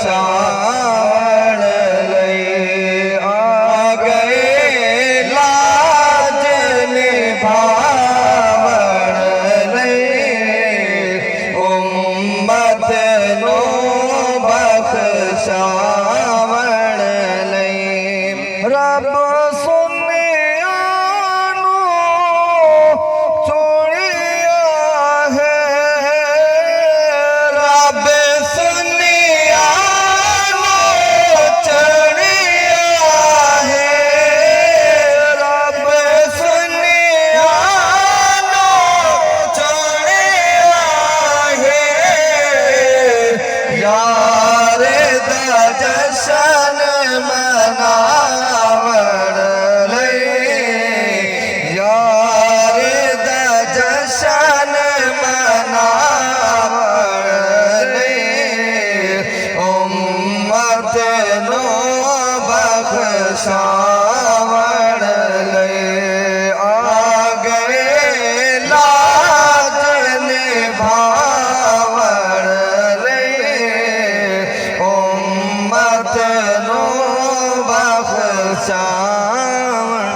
बख्शावण लई आ गए लाज निभावण लई उम्मत नो बख्शावण लई रब जशन मनावण लई यार दा जशन मनावण लई उम्मत नो बख्शावण लई आ गए लाज निभावण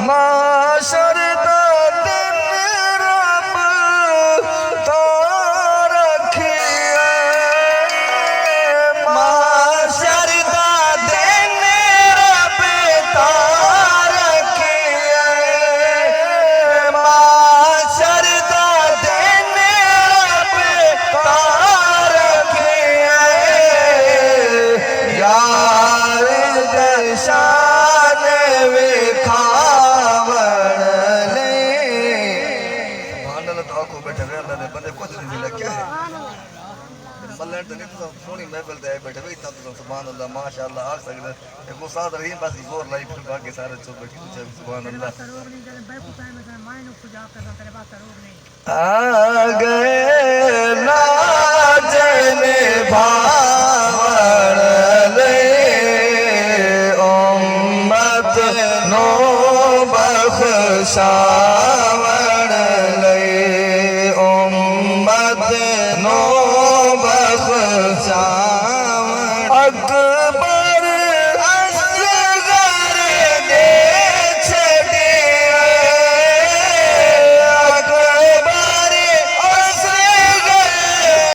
माशर दा दिन रब तो रखिए माशर दा दिन रब तो रखिए माशर दा दिन रब तो रखिए यार दर्शन विखावण ले आखो बैठे बंदे कुछ नहीं मिला क्या है मल्लर तो नहीं तो सोनी महफिल दे बैठे भाई इतना तो सुभान अल्लाह माशाअल्लाह आख सकते एक मुसाद रहीम बस जोर लाई फिर बाकी सारे चुप बैठे सुभान अल्लाह आ गए लाज निभावण नो बख्शावण लई उम्मत नो बख्शावण